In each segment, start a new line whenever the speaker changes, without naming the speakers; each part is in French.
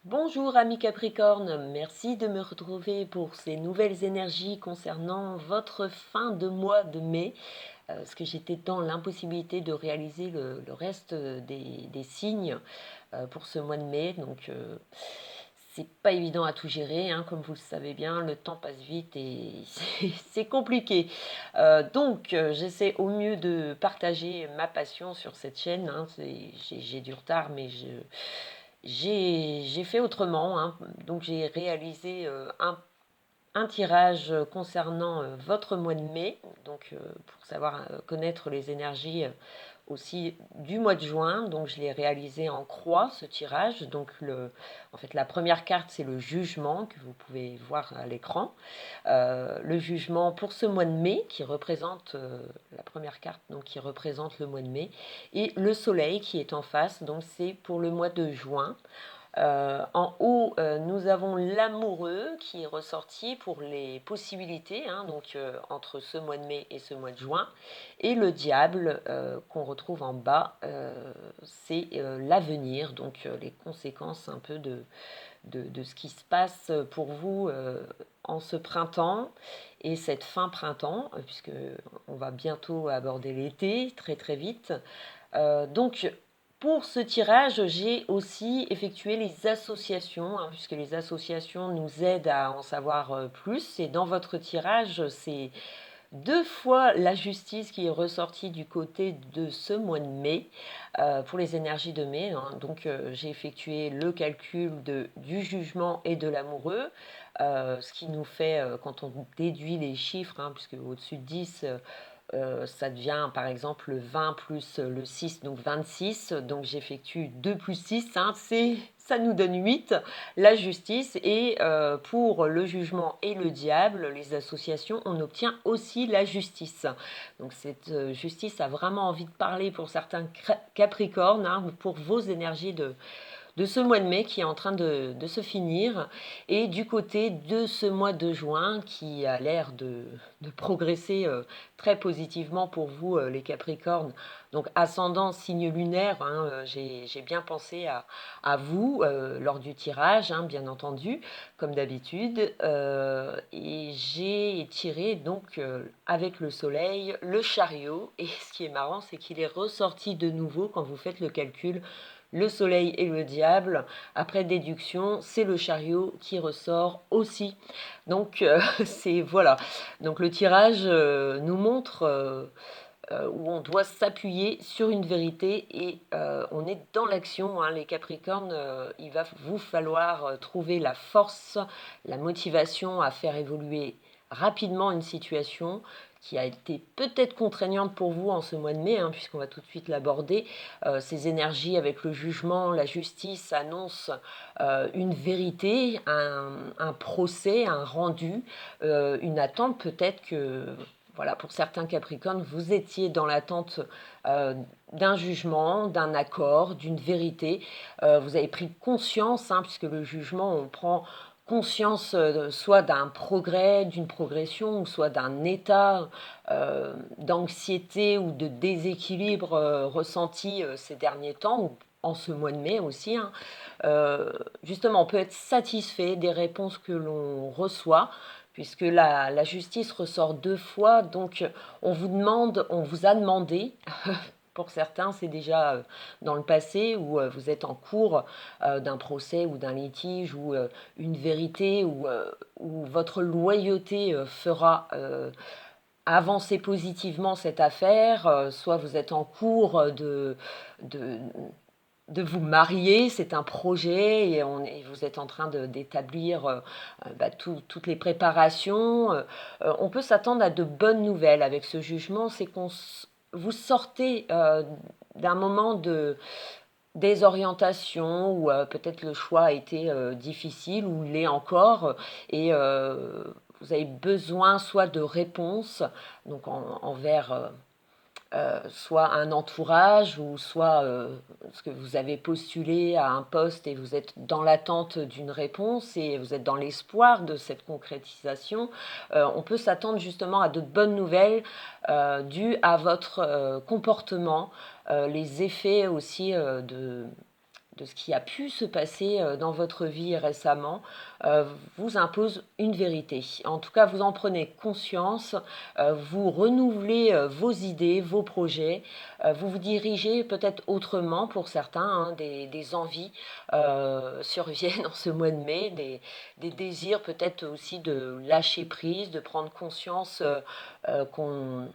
Bonjour amis Capricorne, merci de me retrouver pour ces nouvelles énergies concernant votre fin de mois de mai, parce que j'étais dans l'impossibilité de réaliser le reste des signes pour ce mois de mai, donc c'est pas évident à tout gérer, hein, comme vous le savez bien, le temps passe vite et c'est compliqué. J'essaie au mieux de partager ma passion sur cette chaîne, hein, j'ai du retard, mais j'ai fait autrement, hein. Donc j'ai réalisé un tirage concernant votre mois de mai, pour savoir connaître les énergies aussi du mois de juin. Donc je l'ai réalisé en croix, ce tirage. En fait, la première carte, c'est le jugement que vous pouvez voir à l'écran. Le jugement pour ce mois de mai, qui représente la première carte, donc qui représente le mois de mai, et le soleil qui est en face, donc c'est pour le mois de juin. En haut, nous avons l'amoureux qui est ressorti pour les possibilités, hein, entre ce mois de mai et ce mois de juin. Et le diable qu'on retrouve en bas, c'est l'avenir, les conséquences un peu de ce qui se passe pour vous en ce printemps et cette fin printemps, puisque on va bientôt aborder l'été très très vite. Pour ce tirage, j'ai aussi effectué les associations, hein, puisque les associations nous aident à en savoir plus. Et dans votre tirage, c'est deux fois la justice qui est ressortie du côté de ce mois de mai, pour les énergies de mai, hein. J'ai effectué le calcul du jugement et de l'amoureux, ce qui nous fait, quand on déduit les chiffres, hein, puisque au-dessus de 10, ça devient par exemple le 20 plus le 6, donc 26. Donc j'effectue 2 plus 6, hein, ça nous donne 8, la justice. Et pour le jugement et le diable, les associations, on obtient aussi la justice. Donc cette justice a vraiment envie de parler pour certains capricornes, hein, pour vos énergies de ce mois de mai qui est en train de se finir, et du côté de ce mois de juin qui a l'air de progresser très positivement pour vous, les Capricornes. Donc ascendant signe lunaire, hein, j'ai bien pensé à vous lors du tirage, hein, bien entendu, comme d'habitude. Et j'ai tiré avec le soleil le chariot, et ce qui est marrant, c'est qu'il est ressorti de nouveau quand vous faites le calcul. Le soleil et le diable, après déduction, c'est le chariot qui ressort aussi. C'est voilà. Donc le tirage nous montre où on doit s'appuyer sur une vérité, et on est dans l'action, hein, les Capricornes. Il va vous falloir trouver la force, la motivation à faire évoluer rapidement une situation qui a été peut-être contraignante pour vous en ce mois de mai, hein, puisqu'on va tout de suite l'aborder. Ces énergies avec le jugement, la justice annoncent une vérité, un procès, un rendu, une attente. Peut-être que, voilà, pour certains Capricornes, vous étiez dans l'attente d'un jugement, d'un accord, d'une vérité. Vous avez pris conscience, hein, puisque le jugement, on prend conscience soit d'un progrès, d'une progression, ou soit d'un état d'anxiété ou de déséquilibre ressenti ces derniers temps, ou en ce mois de mai aussi, hein. Justement, on peut être satisfait des réponses que l'on reçoit, puisque la justice ressort deux fois. Donc on vous a demandé, pour certains c'est déjà dans le passé, ou vous êtes en cours d'un procès ou d'un litige, ou une vérité, ou votre loyauté fera avancer positivement cette affaire, soit vous êtes en cours de, de vous marier, c'est un projet, et vous êtes en train d'établir toutes les préparations. On peut s'attendre à de bonnes nouvelles avec ce jugement. C'est vous sortez d'un moment de désorientation, où peut-être le choix a été difficile, ou l'est encore, et vous avez besoin soit de réponses, envers soit un entourage, ou soit parce que vous avez postulé à un poste et vous êtes dans l'attente d'une réponse et vous êtes dans l'espoir de cette concrétisation. On peut s'attendre justement à de bonnes nouvelles dues à votre comportement, les effets aussi de ce qui a pu se passer dans votre vie récemment vous impose une vérité. En tout cas, vous en prenez conscience, vous renouvelez vos idées, vos projets, vous vous dirigez peut-être autrement pour certains, hein, des envies surviennent en ce mois de mai, des désirs peut-être aussi de lâcher prise, de prendre conscience qu'on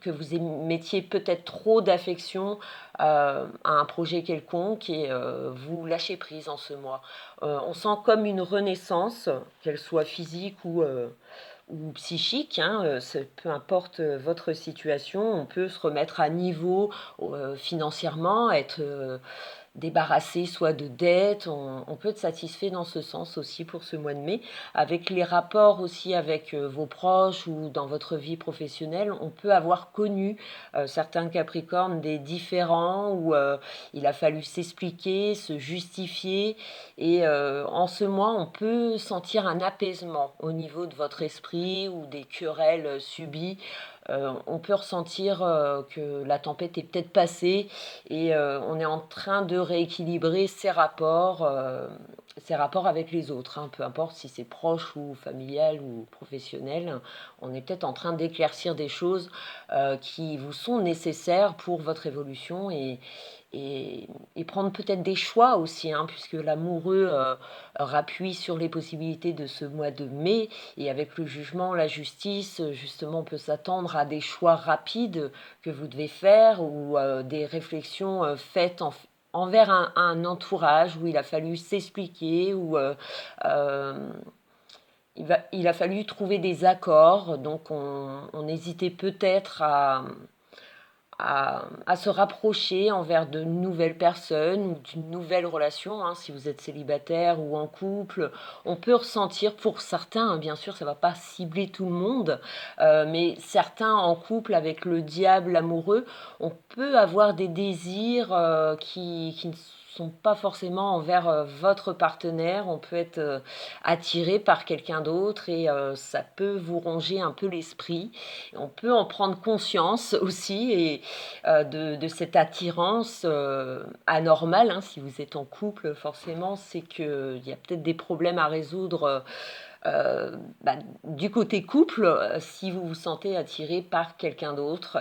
que vous mettiez peut-être trop d'affection à un projet quelconque et vous lâchez prise en ce mois. On sent comme une renaissance, qu'elle soit physique ou psychique, hein, peu importe votre situation, on peut se remettre à niveau financièrement, être débarrassé soit de dettes, on peut être satisfait dans ce sens aussi pour ce mois de mai. Avec les rapports aussi avec vos proches ou dans votre vie professionnelle, on peut avoir connu certains Capricornes des différends où il a fallu s'expliquer, se justifier et en ce mois on peut sentir un apaisement au niveau de votre esprit ou des querelles subies. On peut ressentir que la tempête est peut-être passée et on est en train de rééquilibrer ses rapports avec les autres, hein, peu importe si c'est proche ou familial ou professionnel. On est peut-être en train d'éclaircir des choses qui vous sont nécessaires pour votre évolution et prendre peut-être des choix aussi, hein, puisque l'amoureux rappuie sur les possibilités de ce mois de mai et avec le jugement, la justice, justement, on peut s'attendre à des choix rapides que vous devez faire ou des réflexions faites envers un entourage où il a fallu s'expliquer, où il a fallu trouver des accords. Donc on hésitait peut-être à se rapprocher envers de nouvelles personnes ou d'une nouvelle relation, hein, si vous êtes célibataire ou en couple. On peut ressentir pour certains, hein, bien sûr ça ne va pas cibler tout le monde, mais certains en couple avec le diable amoureux, on peut avoir des désirs qui ne sont pas forcément envers votre partenaire. On peut être attiré par quelqu'un d'autre et ça peut vous ronger un peu l'esprit. On peut en prendre conscience aussi et de cette attirance anormale, hein. Si vous êtes en couple, forcément, c'est qu'il y a peut-être des problèmes à résoudre bah, du côté couple, si vous vous sentez attiré par quelqu'un d'autre.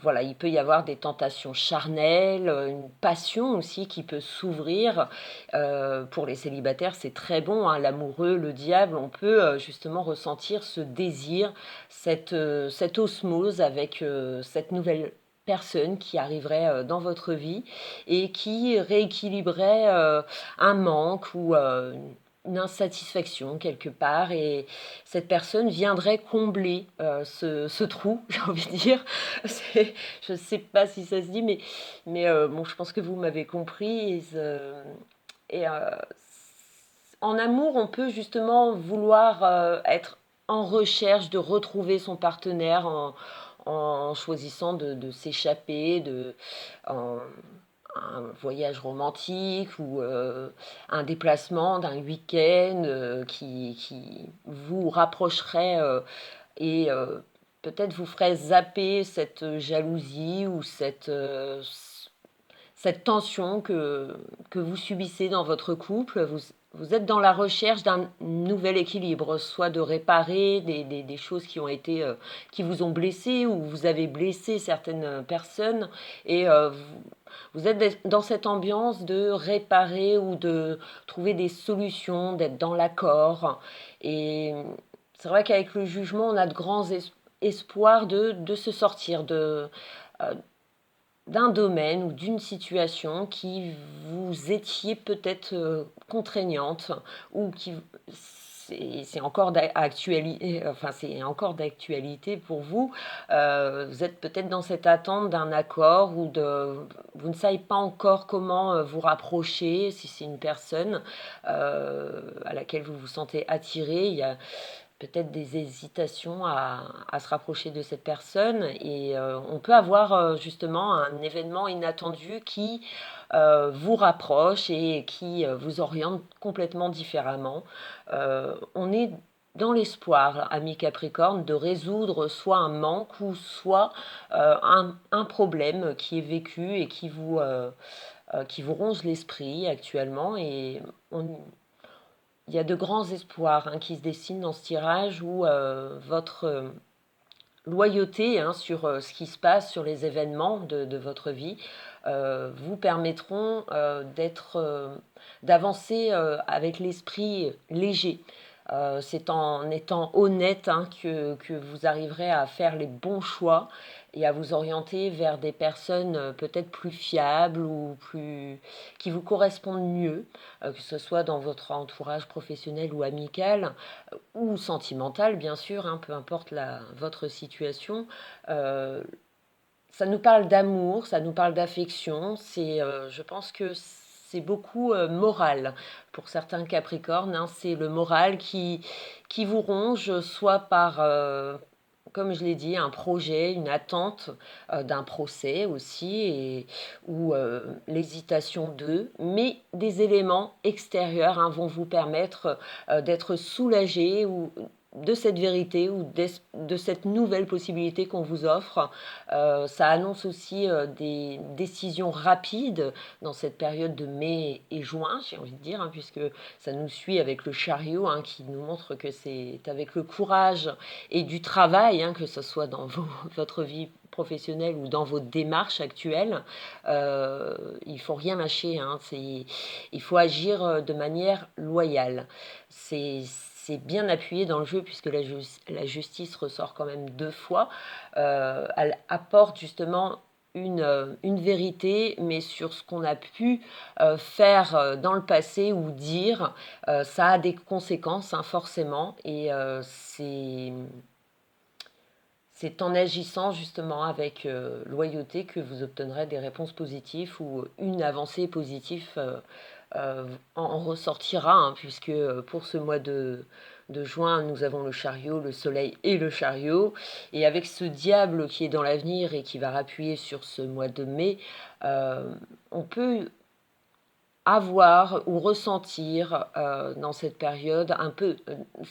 Voilà, il peut y avoir des tentations charnelles, une passion aussi qui peut s'ouvrir. Pour les célibataires, c'est très bon, hein, l'amoureux, le diable, on peut justement ressentir ce désir, cette osmose avec cette nouvelle personne qui arriverait dans votre vie et qui rééquilibrerait un manque ou une insatisfaction quelque part et cette personne viendrait combler ce trou, j'ai envie de dire. Je ne sais pas si ça se dit, mais bon, je pense que vous m'avez compris. Et en amour, on peut justement vouloir être en recherche de retrouver son partenaire en choisissant de s'échapper, en, un voyage romantique ou un déplacement d'un week-end qui vous rapprocherait et peut-être vous ferait zapper cette jalousie ou cette tension que vous subissez dans votre couple. Vous êtes dans la recherche d'un nouvel équilibre, soit de réparer des choses qui ont été, qui vous ont blessé ou vous avez blessé certaines personnes et vous êtes dans cette ambiance de réparer ou de trouver des solutions, d'être dans l'accord. Et c'est vrai qu'avec le jugement, on a de grands espoirs de se sortir euh, d'un domaine ou d'une situation qui vous étiez peut-être contraignante ou qui c'est encore d'actualité, enfin c'est encore d'actualité pour vous. Vous êtes peut-être dans cette attente d'un accord ou vous ne savez pas encore comment vous rapprocher si c'est une personne à laquelle vous vous sentez attiré. Il y a peut-être des hésitations à se rapprocher de cette personne et on peut avoir justement un événement inattendu qui vous rapproche et qui vous oriente complètement différemment. On est dans l'espoir, ami Capricorne, de résoudre soit un manque ou soit un problème qui est vécu et qui vous qui vous ronge l'esprit actuellement et on- il y a de grands espoirs hein, qui se dessinent dans ce tirage où votre loyauté hein, sur ce qui se passe, sur les événements de votre vie, vous permettront d'avancer avec l'esprit léger. C'est en étant honnête hein, que vous arriverez à faire les bons choix et à vous orienter vers des personnes peut-être plus fiables ou qui vous correspondent mieux, que ce soit dans votre entourage professionnel ou amical ou sentimental, bien sûr, hein, peu importe votre situation. Euh, Ça nous parle d'amour, ça nous parle d'affection. Je pense que c'est beaucoup moral pour certains Capricornes. Hein. C'est le moral qui vous ronge, soit par, comme je l'ai dit, un projet, une attente d'un procès aussi, ou l'hésitation d'eux. Mais des éléments extérieurs hein, vont vous permettre d'être soulagé ou de cette vérité ou de cette nouvelle possibilité qu'on vous offre. Ça annonce aussi des décisions rapides dans cette période de mai et juin, j'ai envie de dire, hein, puisque ça nous suit avec le chariot hein, qui nous montre que c'est avec le courage et du travail, hein, que ce soit dans votre vie professionnelle ou dans vos démarches actuelles, il ne faut rien lâcher. Hein, il faut agir de manière loyale. C'est bien appuyé dans le jeu puisque la justice ressort quand même deux fois. Elle apporte justement une vérité, mais sur ce qu'on a pu faire dans le passé ou dire, ça a des conséquences hein, forcément. Et c'est en agissant justement avec loyauté que vous obtiendrez des réponses positives ou une avancée positive en ressortira, hein, puisque pour ce mois de juin, nous avons le chariot, le soleil et le chariot. Et avec ce diable qui est dans l'avenir et qui va appuyer sur ce mois de mai, on peut avoir ou ressentir dans cette période un peu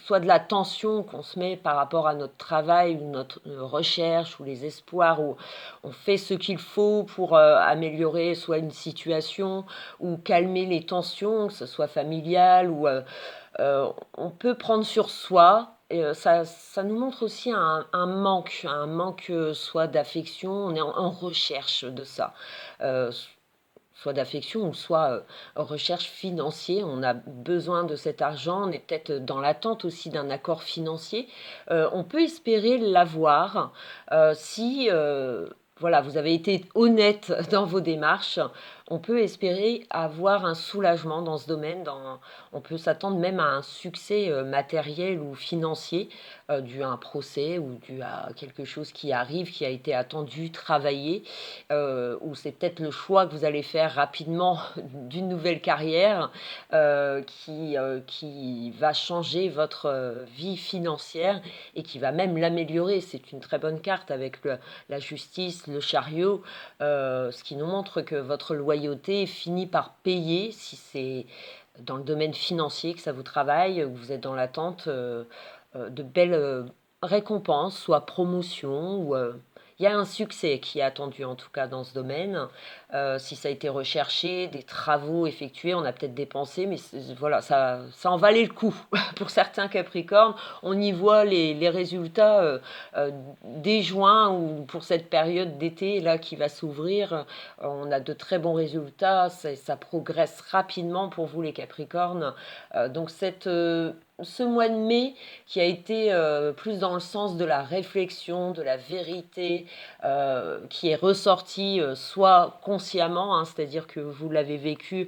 soit de la tension qu'on se met par rapport à notre travail ou notre recherche ou les espoirs où on fait ce qu'il faut pour améliorer soit une situation ou calmer les tensions, que ce soit familial ou on peut prendre sur soi. Et ça nous montre aussi un manque soit d'affection, on est en recherche de ça. Euh, Soit d'affection ou soit recherche financière. On a besoin de cet argent, on est peut-être dans l'attente aussi d'un accord financier. On peut espérer l'avoir si voilà, vous avez été honnête dans vos démarches. On peut espérer avoir un soulagement dans ce domaine. On peut s'attendre même à un succès matériel ou financier dû à un procès ou dû à quelque chose qui arrive, qui a été attendu, travaillé, ou c'est peut-être le choix que vous allez faire rapidement d'une nouvelle carrière qui va changer votre vie financière et qui va même l'améliorer. C'est une très bonne carte avec la justice, le chariot, ce qui nous montre que votre loyauté finit par payer si c'est dans le domaine financier que ça vous travaille, que vous êtes dans l'attente de belles récompenses, soit promotion ou il y a un succès qui est attendu en tout cas dans ce domaine. Si ça a été recherché, des travaux effectués, on a peut-être dépensé, mais voilà, ça en valait le coup. Pour certains Capricornes, on y voit les résultats dès juin ou pour cette période d'été là qui va s'ouvrir. On a de très bons résultats, ça progresse rapidement pour vous les Capricornes. Donc ce mois de mai qui a été plus dans le sens de la réflexion, de la vérité, qui est ressorti soit consciemment, hein, c'est-à-dire que vous l'avez vécu,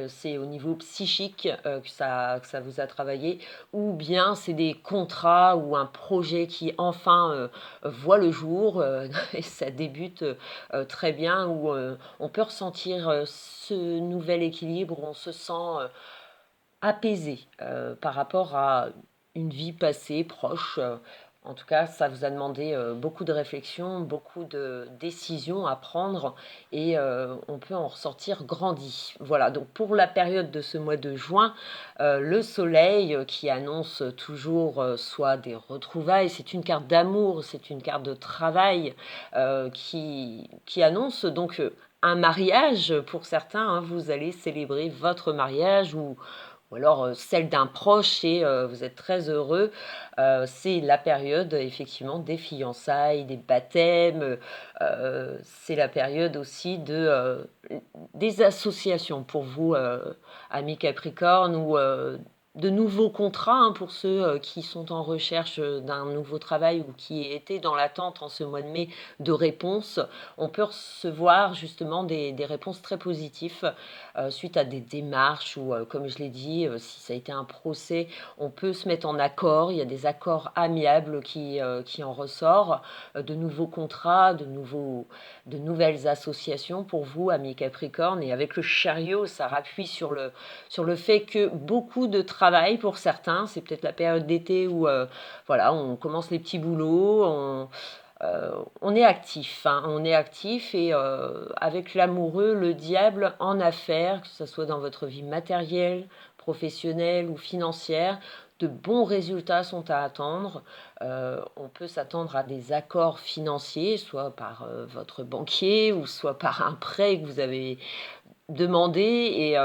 c'est au niveau psychique que ça vous a travaillé, ou bien c'est des contrats ou un projet qui enfin voit le jour et ça débute très bien, où on peut ressentir ce nouvel équilibre, où on se sent apaisé par rapport à une vie passée proche. En tout cas, ça vous a demandé beaucoup de réflexion, beaucoup de décisions à prendre et on peut en ressortir grandi. Voilà, donc pour la période de ce mois de juin, le soleil qui annonce toujours soit des retrouvailles, c'est une carte d'amour, c'est une carte de travail qui annonce donc un mariage pour certains, hein, vous allez célébrer votre mariage ou alors celle d'un proche et vous êtes très heureux. C'est la période effectivement des fiançailles, des baptêmes, c'est la période aussi des associations pour vous, amis Capricorne, ou de nouveaux contrats, hein, pour ceux qui sont en recherche d'un nouveau travail ou qui étaient dans l'attente en ce mois de mai de réponses. On peut recevoir justement des réponses très positives suite à des démarches ou, comme je l'ai dit, si ça a été un procès, on peut se mettre en accord. Il y a des accords amiables qui en ressortent, de nouveaux contrats, de nouvelles associations pour vous, amis Capricorne. Et avec le chariot, ça rappuie sur le fait que beaucoup de travail pour certains, c'est peut-être la période d'été où voilà, on commence les petits boulots, on est actif, hein, on est actif et avec l'amoureux, le diable en affaires, que ce soit dans votre vie matérielle, professionnelle ou financière, de bons résultats sont à attendre. On peut s'attendre à des accords financiers, soit par votre banquier ou soit par un prêt que vous avez demandé et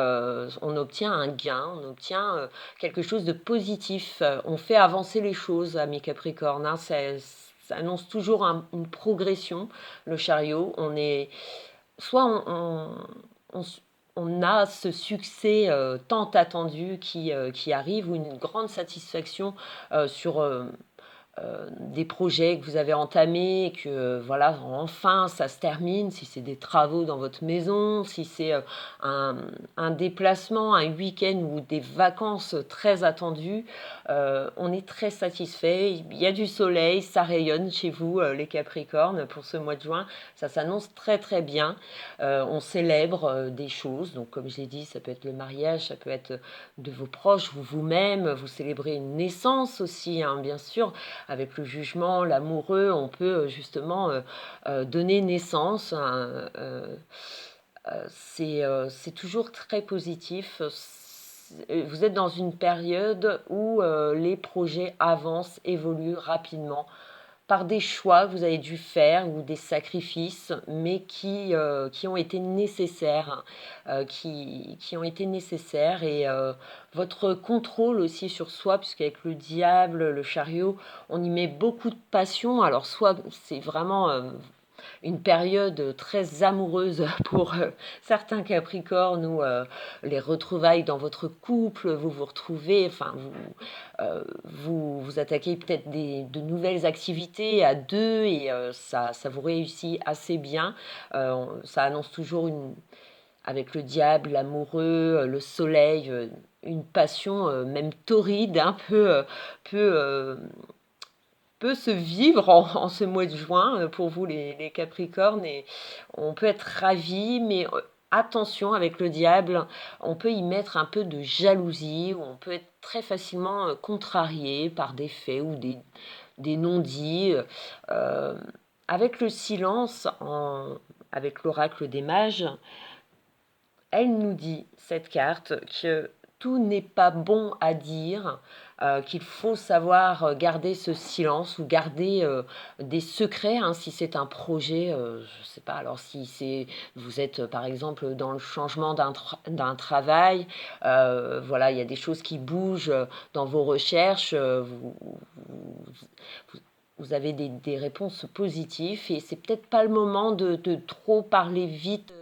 on obtient un gain, on obtient quelque chose de positif. On fait avancer les choses, amis Capricorne, hein, ça annonce toujours une progression, le chariot. Soit on, on a ce succès tant attendu qui arrive, ou une grande satisfaction sur des projets que vous avez entamés, et que voilà, enfin ça se termine, si c'est des travaux dans votre maison, si c'est un, un déplacement, un week-end ou des vacances très attendues, on est très satisfait. Il y a du soleil, ça rayonne chez vous, les Capricornes, pour ce mois de juin. Ça s'annonce très très bien. On célèbre des choses, donc comme je l'ai dit, ça peut être le mariage, ça peut être de vos proches, vous-même, vous célébrez une naissance aussi, hein, bien sûr. Avec le jugement, l'amoureux, on peut justement donner naissance. C'est toujours très positif. Vous êtes dans une période où les projets avancent, évoluent rapidement par des choix que vous avez dû faire ou des sacrifices, mais qui ont été nécessaires, qui ont été nécessaires. Et votre contrôle aussi sur soi, puisqu'avec le diable, le chariot, on y met beaucoup de passion. Alors soit c'est vraiment une période très amoureuse pour certains Capricornes, où les retrouvailles dans votre couple, vous vous retrouvez, enfin vous attaquez peut-être de nouvelles activités à deux et ça vous réussit assez bien. Ça annonce toujours avec le diable, l'amoureux, le soleil, une passion même torride, un peut se vivre en ce mois de juin pour vous les Capricornes, et on peut être ravi, mais attention avec le diable, on peut y mettre un peu de jalousie, ou on peut être très facilement contrarié par des faits ou des non-dits. Euh, avec le silence, avec l'oracle des mages, elle nous dit, cette carte, que tout n'est pas bon à dire, qu'il faut savoir garder ce silence ou garder des secrets, hein, si c'est un projet, je ne sais pas, alors si vous êtes par exemple dans le changement d'un travail, voilà, il y a des choses qui bougent dans vos recherches, vous- vous avez des réponses positives et c'est peut-être pas le moment de trop parler vite.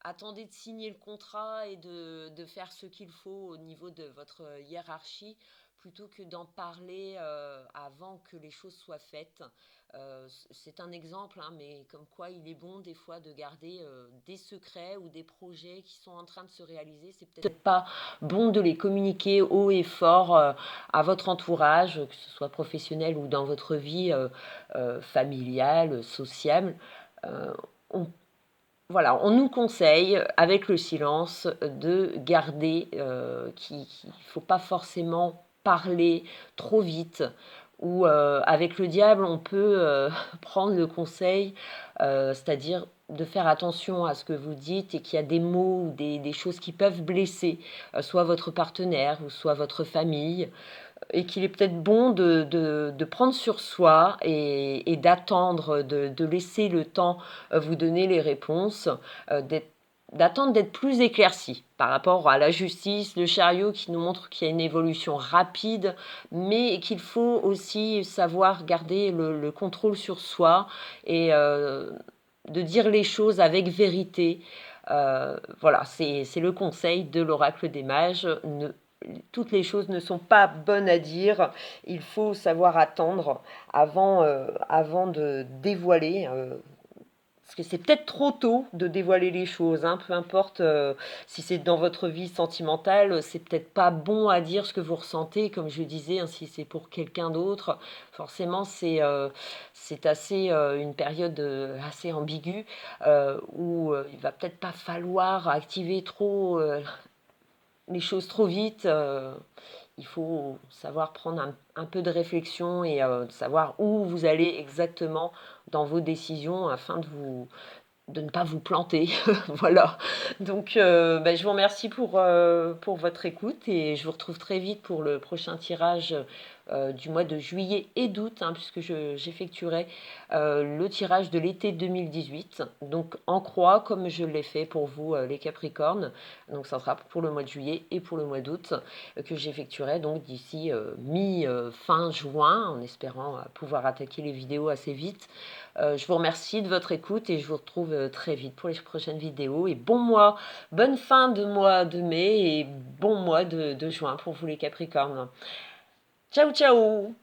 Attendez de signer le contrat et de faire ce qu'il faut au niveau de votre hiérarchie, plutôt que d'en parler avant que les choses soient faites. C'est un exemple, hein, mais comme quoi il est bon des fois de garder des secrets ou des projets qui sont en train de se réaliser. C'est peut-être pas bon de les communiquer haut et fort à votre entourage, que ce soit professionnel ou dans votre vie familiale, sociale. On Voilà, on nous conseille, avec le silence, de garder, qu'il ne faut pas forcément parler trop vite. Ou avec le diable, on peut prendre le conseil, c'est-à-dire de faire attention à ce que vous dites et qu'il y a des mots ou des choses qui peuvent blesser, soit votre partenaire ou soit votre famille, et qu'il est peut-être bon de prendre sur soi et d'attendre, de laisser le temps vous donner les réponses, d'attendre d'être plus éclairci par rapport à la justice, le chariot qui nous montre qu'il y a une évolution rapide, mais qu'il faut aussi savoir garder le contrôle sur soi et de dire les choses avec vérité. Voilà, c'est le conseil de l'oracle des mages. Toutes les choses ne sont pas bonnes à dire. Il faut savoir attendre avant de dévoiler. Parce que c'est peut-être trop tôt de dévoiler les choses, hein. Peu importe si c'est dans votre vie sentimentale, c'est peut-être pas bon à dire ce que vous ressentez, comme je disais, hein, si c'est pour quelqu'un d'autre. Forcément, c'est assez une période assez ambiguë où il va peut-être pas falloir activer trop les choses trop vite. Il faut savoir prendre un peu de réflexion et savoir où vous allez exactement dans vos décisions afin de ne pas vous planter. Voilà. Donc, je vous remercie pour votre écoute et je vous retrouve très vite pour le prochain tirage du mois de juillet et d'août, hein, puisque j'effectuerai le tirage de l'été 2018. Donc, en croix, comme je l'ai fait pour vous, les Capricornes. Donc, ça sera pour le mois de juillet et pour le mois d'août que j'effectuerai donc d'ici mi-fin juin, en espérant pouvoir attaquer les vidéos assez vite. Je vous remercie de votre écoute et je vous retrouve très vite pour les prochaines vidéos. Et bon mois, bonne fin de mois de mai et bon mois de juin pour vous les Capricornes. Ciao ciao!